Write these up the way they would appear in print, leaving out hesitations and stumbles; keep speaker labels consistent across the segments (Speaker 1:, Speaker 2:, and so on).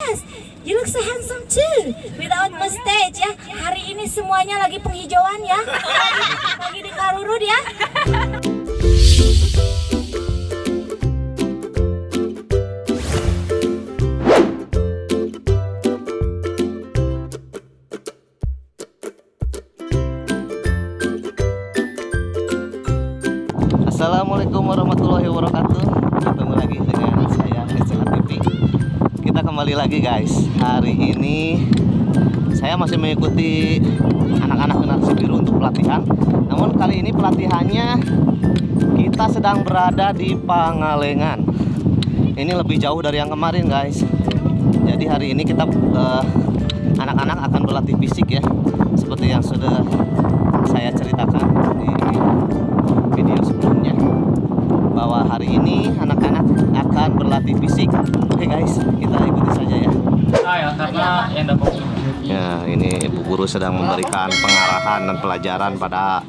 Speaker 1: Yes, you look so handsome too. Without mustache ya. Hari ini semuanya lagi penghijauan ya. Lagi di Karurud ya.
Speaker 2: Assalamualaikum warahmatullahi wabarakatuh. Ketemu lagi dengan saya SCHTV. Kita kembali lagi guys. Hari ini saya masih mengikuti anak-anak generasi biru untuk pelatihan. Namun kali ini pelatihannya kita sedang berada di Pangalengan. Ini lebih jauh dari yang kemarin guys. Jadi hari ini kita anak-anak akan berlatih fisik ya, seperti yang sudah saya ceritakan di video sebelumnya, bahwa hari ini anak-anak akan berlatih fisik. Oke guys, kita ikuti saja ya. Ya, ini Ibu Guru sedang memberikan pengarahan dan pelajaran pada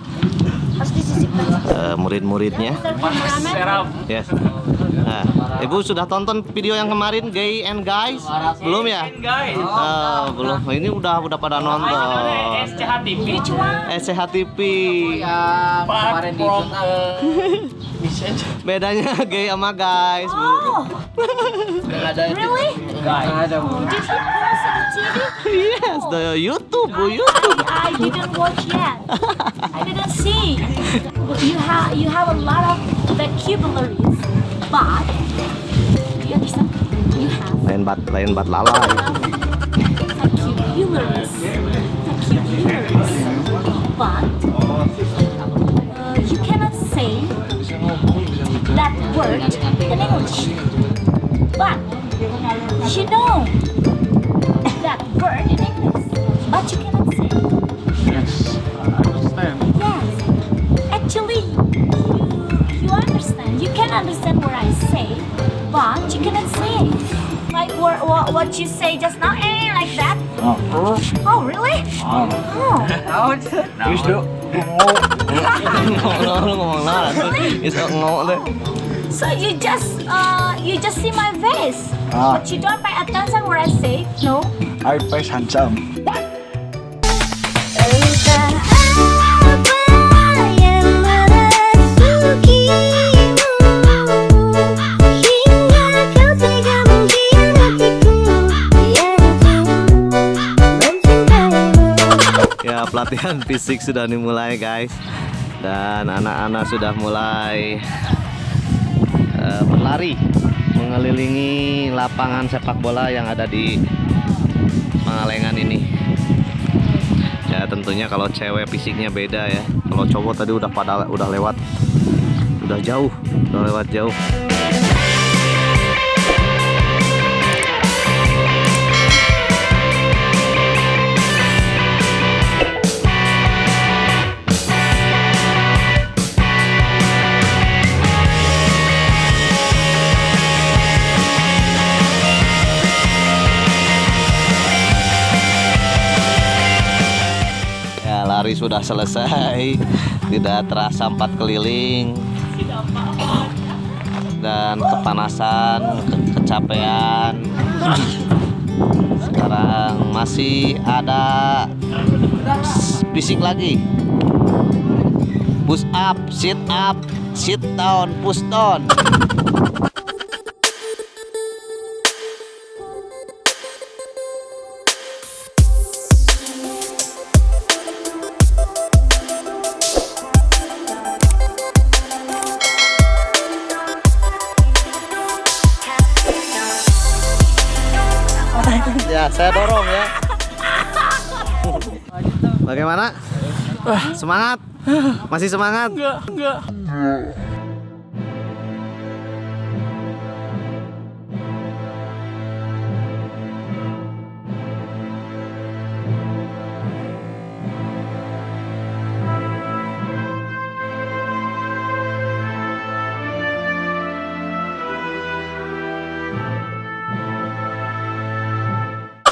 Speaker 2: murid-muridnya. Yes. Nah, Ibu sudah tonton video yang kemarin Gay and Guys? Belum ya? Belum. Ini udah pada nonton. SCHTV.
Speaker 3: Yang kemarin di
Speaker 2: Bedanya gay sama guys, Bu.
Speaker 1: Really?
Speaker 3: ada Bu.
Speaker 1: Did he post on the TV?
Speaker 2: Yes, the YouTube, Bu. YouTube.
Speaker 1: I didn't watch yet. I didn't see. You have a lot of vocabularies, but do you understand? You have
Speaker 2: Lain bat lalai.
Speaker 1: vocabularies, but you cannot say that word in English. But you know that word in English, but you cannot say.
Speaker 3: Yes, I understand.
Speaker 1: Yes, actually, you understand. You can understand what I say, but you cannot say. Like what you say just now, like that. Oh, really? Oh.
Speaker 3: Terus dulu.
Speaker 2: Ngomong lah. Itu ngomong deh.
Speaker 1: So you just see my face, but you don't pay attention what I say. No.
Speaker 3: I face handsome.
Speaker 2: Ya, pelatihan fisik sudah dimulai guys. Dan anak-anak sudah mulai berlari mengelilingi lapangan sepak bola yang ada di Pangalengan ini. Ya, tentunya kalau cewek fisiknya beda ya. Kalau cowok tadi udah lewat, udah lewat jauh. Lari sudah selesai, tidak terasa 4 keliling dan kepanasan, kecapean. Sekarang masih ada fisik lagi. Push up, sit down, push down. Ya, saya dorong ya. Bagaimana? Semangat? Masih semangat?
Speaker 3: Enggak.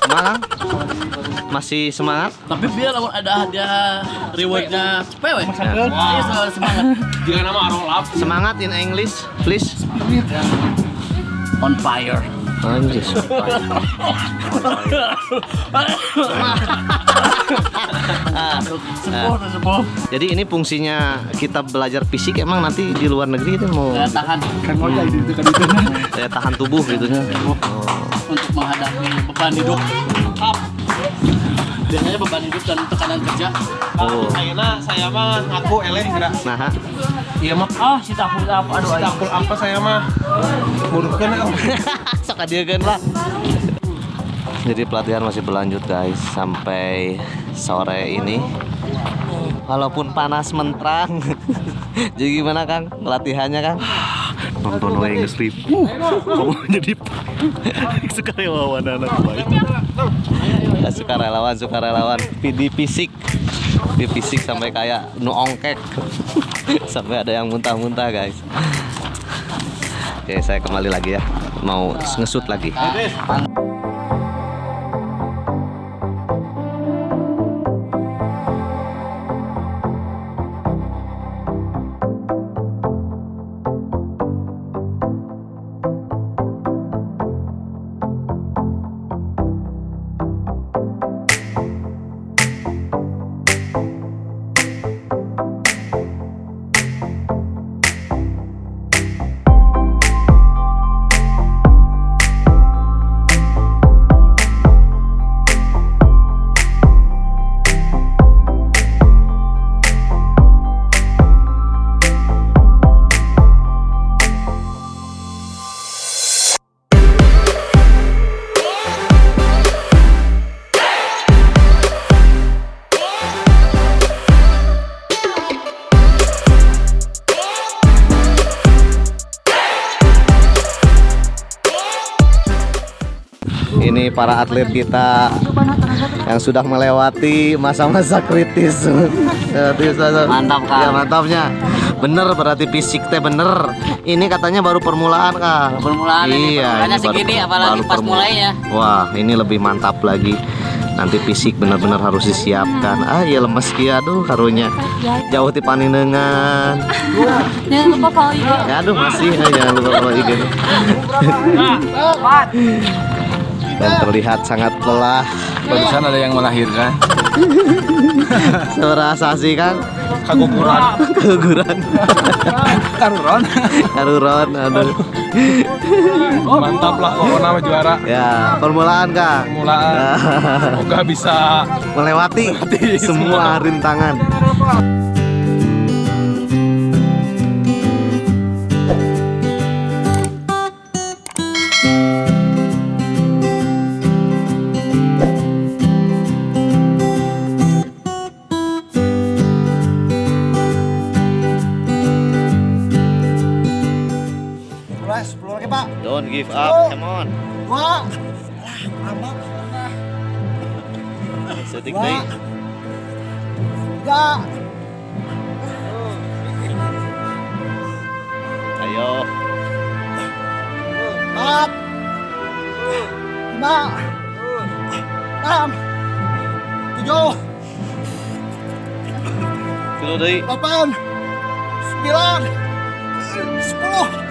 Speaker 2: Semangat? Masih semangat?
Speaker 4: Tapi biar lamun ada hadiah rewardnya cepet. Iya, selalu semangat.
Speaker 2: Semangat in English, please.
Speaker 4: on fire.
Speaker 2: Anjir.
Speaker 4: Sepuh.
Speaker 2: Jadi ini fungsinya kita belajar fisik emang nanti di luar negeri itu mau
Speaker 4: Daya tahan
Speaker 3: Kan mau jadi itu kan itu.
Speaker 2: daya tahan tubuh gitu ya.
Speaker 4: untuk menghadapi beban hidup. Biasanya beban hidup dan tekanan kerja.
Speaker 2: Oh.
Speaker 5: Saya mah ngaku eleh gerak.
Speaker 2: Nah,
Speaker 5: Iya mah.
Speaker 4: Ah, si takut apa? Aduh, ayo.
Speaker 5: Takul apa saya mah. Muruhkeun
Speaker 2: sok adiegeun lah. Jadi pelatihan masih berlanjut guys sampai sore ini. Walaupun panas menterang. Jadi gimana Kang pelatihannya Kang? Nonton wae geus ribu. Kamu jadi sukarelawan anak baik. Ya, sukarelawan di fisik sampai kayak nu ongkek. Sampai ada yang muntah-muntah guys. Oke, saya kembali lagi ya. Mau ngesut lagi. Ini para atlet kita yang sudah melewati masa-masa kritis.
Speaker 4: Mantap, Kang.
Speaker 2: Ya, mantapnya. Bener berarti fisik teh bener. Ini katanya baru permulaan Kang.
Speaker 4: Permulaan ini,
Speaker 2: Iya,
Speaker 4: permulaannya
Speaker 2: ini baru-
Speaker 4: segini, apalagi
Speaker 2: baru
Speaker 4: pas
Speaker 2: permulaan.
Speaker 4: mulainya.
Speaker 2: Wah, ini lebih mantap lagi. Nanti fisik bener-bener harus disiapkan. Ah, ya lemes kia aduh karunya. Jauh ti paninengan.
Speaker 1: Jangan lupa follow IG.
Speaker 2: Ya aduh masih jangan lupa follow IG. Dan terlihat sangat lelah.
Speaker 3: Barusan ada yang melahirkan.
Speaker 2: Serasa sih Kang.
Speaker 5: Kaguguran.
Speaker 2: Keguguran.
Speaker 3: Karuron.
Speaker 2: Karuron aduh.
Speaker 5: Mantap lah pokoknya mah juara.
Speaker 2: Ya, permulaan Kang.
Speaker 5: Mulaan. Semoga bisa
Speaker 2: Melewati semua rintangan. Don't give up, come on. Setik deui. Ayo.
Speaker 6: 4 5 6 7
Speaker 2: Dulu deui.
Speaker 6: 8 9 10.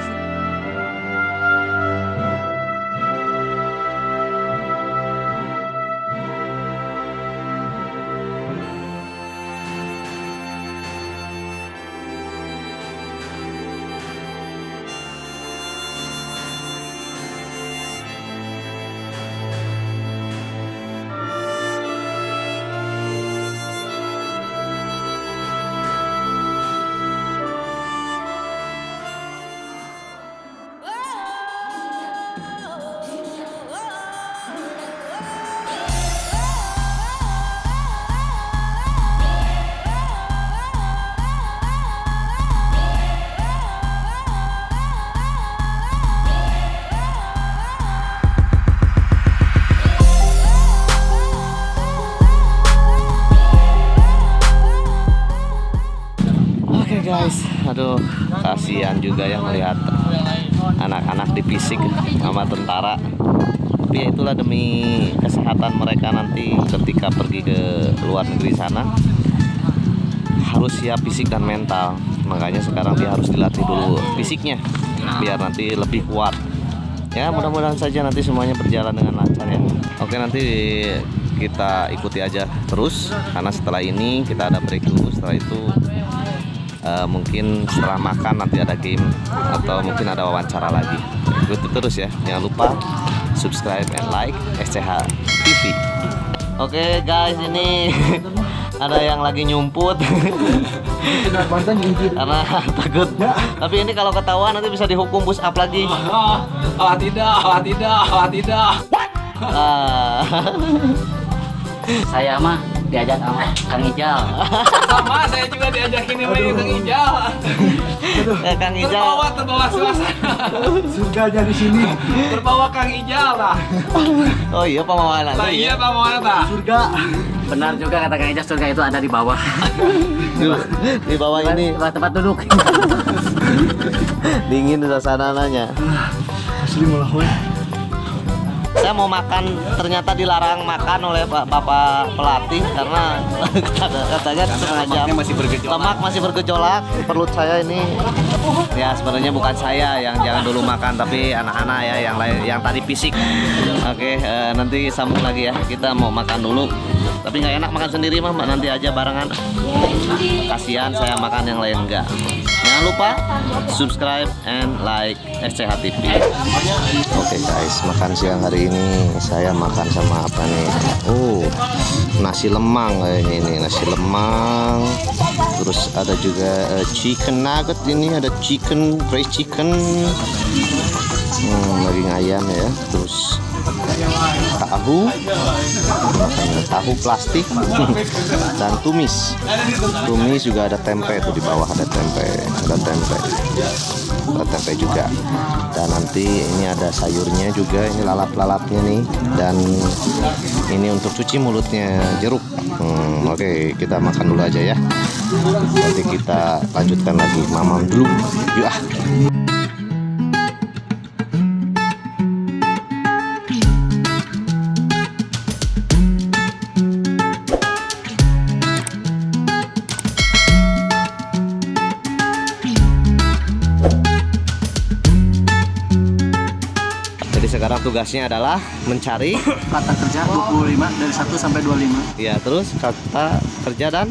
Speaker 2: Oke guys, aduh kasihan juga ya melihat anak-anak di fisik sama tentara. Tapi ya itulah demi kesehatan mereka nanti ketika pergi ke luar negeri sana harus siap fisik dan mental. Makanya sekarang dia harus dilatih dulu fisiknya biar nanti lebih kuat. Ya mudah-mudahan saja nanti semuanya berjalan dengan lancar ya. Oke, nanti kita ikuti aja terus karena setelah ini kita ada break dulu. Setelah itu mungkin setelah makan nanti ada game atau mungkin ada wawancara lagi. Ikuti terus ya. Jangan lupa subscribe and like SCH TV. Oke guys, ini ada yang lagi nyumput karena takut. Tapi ini kalau ketahuan nanti bisa dihukum push up lagi.
Speaker 5: Tidak.
Speaker 4: Saya mah diajak sama Kang Ijal.
Speaker 5: Sama, saya juga diajakin sama Kang Ijal.
Speaker 2: Kang Ijal
Speaker 5: Terbawa suasana.
Speaker 6: Surganya di sini.
Speaker 5: Terbawa Kang Ijal lah.
Speaker 2: oh iya pemawalan
Speaker 5: Iya, Pak Mawana ta.
Speaker 6: Surga.
Speaker 4: Benar juga kata Kang Ijal, surga itu ada di bawah.
Speaker 2: di bawah ini
Speaker 4: Tempat duduk.
Speaker 2: dingin suasananya.
Speaker 6: Asli malah weh.
Speaker 2: Saya mau makan, ternyata dilarang makan oleh bapak pelatih karena katanya setengah jam
Speaker 5: masih bergejolak.
Speaker 2: lemak masih bergejolak perut saya ini. Ya sebenarnya bukan saya yang jangan dulu makan, tapi anak-anak ya yang lain yang tadi fisik. Oke, nanti sambung lagi ya. Kita mau makan dulu. Tapi nggak enak makan sendiri mah, nanti aja barengan. Kasihan saya makan yang lain enggak. Jangan lupa subscribe and like SCH TV. Oke guys, makan siang hari ini saya makan sama apa nih? Oh, nasi lemang kayaknya ini, nasi lemang. Terus ada juga chicken nugget ini, ada chicken, fried chicken. Daging ayam ya. Terus tahu plastik dan tumis juga, ada tempe tuh di bawah, ada tempe juga. Dan nanti ini ada sayurnya juga, ini lalap-lalapnya nih, dan ini untuk cuci mulutnya jeruk. Oke, kita makan dulu aja ya, nanti kita lanjutkan lagi. Mamam dulu yuk ah. Sekarang tugasnya adalah mencari
Speaker 6: Kata kerja 25 dari 1 sampai 25.
Speaker 2: ya, terus kata kerja dan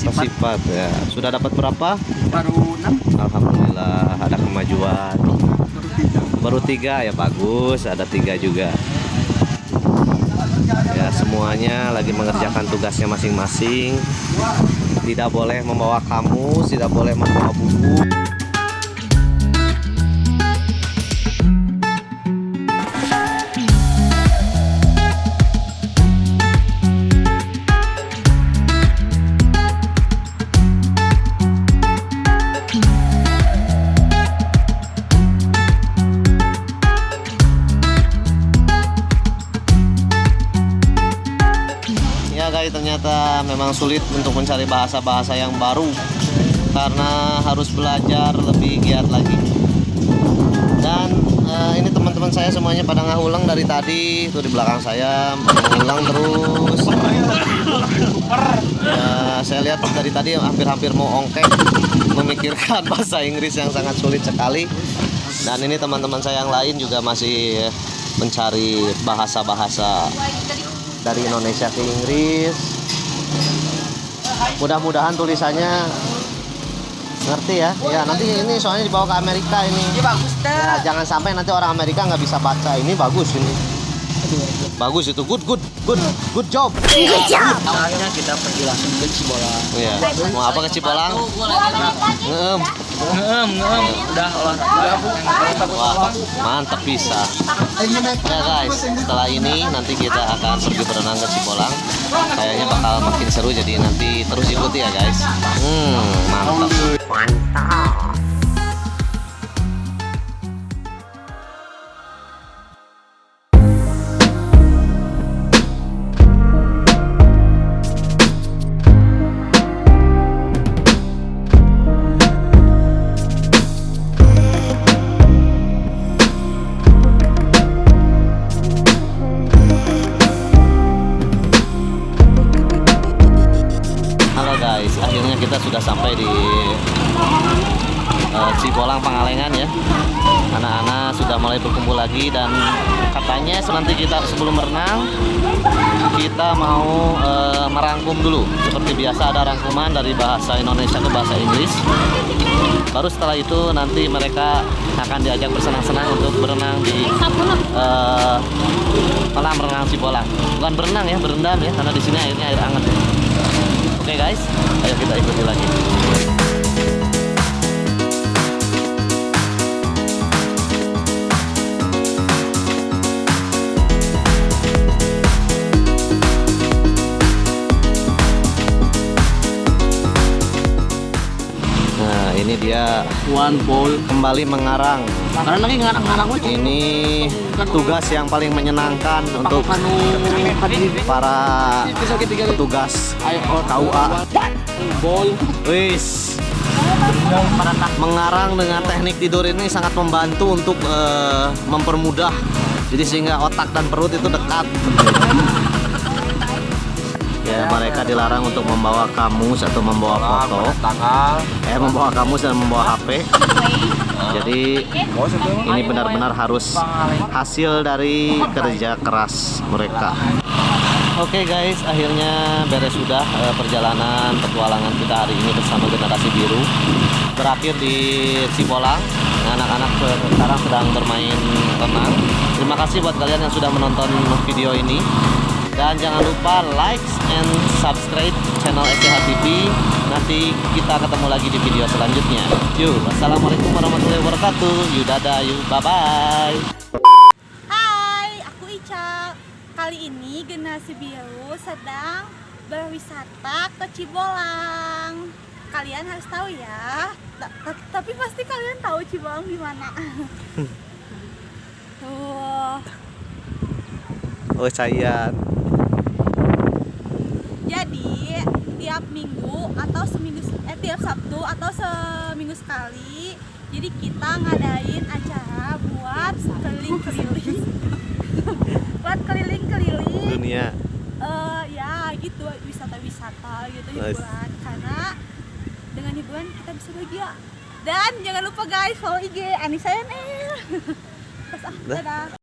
Speaker 2: sifat ya. Sudah dapat berapa?
Speaker 6: Baru 6.
Speaker 2: Alhamdulillah ada kemajuan. Baru 3 ya, bagus, ada 3 juga. Ya semuanya lagi mengerjakan tugasnya masing-masing. Tidak boleh membawa kamus, tidak boleh membawa buku. Ternyata memang sulit untuk mencari bahasa-bahasa yang baru karena harus belajar lebih giat lagi. Dan ini teman-teman saya semuanya pada ngahulang dari tadi, itu di belakang saya mengulang terus. Saya lihat dari tadi hampir-hampir mau ongkek memikirkan bahasa Inggris yang sangat sulit sekali. Dan ini teman-teman saya yang lain juga masih mencari bahasa-bahasa dari Indonesia ke Inggris. Mudah-mudahan tulisannya ngerti ya. Ya nanti ini soalnya dibawa ke Amerika ini. Ini bagus ya, jangan sampai nanti orang Amerika nggak bisa baca. Ini bagus ini. Bagus itu, good job.
Speaker 4: Awalnya kita pergi langsung ke Cibolang.
Speaker 2: Iya. Mau apa ke Cibolang? Ngeem.
Speaker 4: Udah olahraga.
Speaker 2: Wah, mantap bisa. Ya guys, setelah ini nanti kita akan pergi berenang ke Cibolang. Kayaknya bakal makin seru, jadi nanti terus ikuti ya guys. Mantap. Akhirnya kita sudah sampai di Cibolang Pangalengan ya. Anak-anak sudah mulai mulai berkumpul lagi, dan katanya nanti kita sebelum berenang kita mau merangkum dulu. Seperti biasa ada rangkuman dari bahasa Indonesia ke bahasa Inggris. Baru setelah itu nanti mereka akan diajak bersenang-senang untuk berenang di kolam renang Cibolang. Bukan berenang ya, berendam ya, karena di sini airnya air hangat. Oke guys, ayo kita ikuti lagi. Nah, ini dia
Speaker 4: One ball.
Speaker 2: kembali mengarang.
Speaker 4: Karena lagi ngarang-ngarang we.
Speaker 2: Ini tugas yang paling menyenangkan untuk para petugas KUA.
Speaker 4: Ball.
Speaker 2: Wis. Mengarang dengan teknik tidur ini sangat membantu untuk mempermudah. Jadi sehingga otak dan perut itu dekat. Ya, mereka dilarang untuk membawa kamus atau membawa foto. Membawa kamus dan membawa HP. Jadi ini benar-benar harus hasil dari kerja keras mereka. Oke guys, akhirnya beres sudah perjalanan petualangan kita hari ini bersama Generasi Biru. Berakhir di Cibolang. Anak-anak sekarang sedang bermain renang. Terima kasih buat kalian yang sudah menonton video ini. Dan jangan lupa like and subscribe channel SCH TV. Nanti kita ketemu lagi di video selanjutnya. Yuk, wassalamualaikum warahmatullahi wabarakatuh. Yuk, dadah, yuk, bye-bye.
Speaker 7: Hai, aku Ica. Kali ini Generasi Biru sedang berwisata ke Cibolang. Kalian harus tahu ya. Tapi pasti kalian tahu Cibolang di mana.
Speaker 2: Oh, sayang.
Speaker 7: Jadi tiap minggu atau tiap Sabtu atau seminggu sekali, jadi kita ngadain acara buat keliling-keliling, buat keliling-keliling
Speaker 2: Dunia.
Speaker 7: Ya gitu, wisata-wisata gitu,
Speaker 2: Nice.
Speaker 7: hiburan. Karena dengan hiburan kita bisa bahagia. Dan jangan lupa guys, follow IG Anissa NL. Dadah.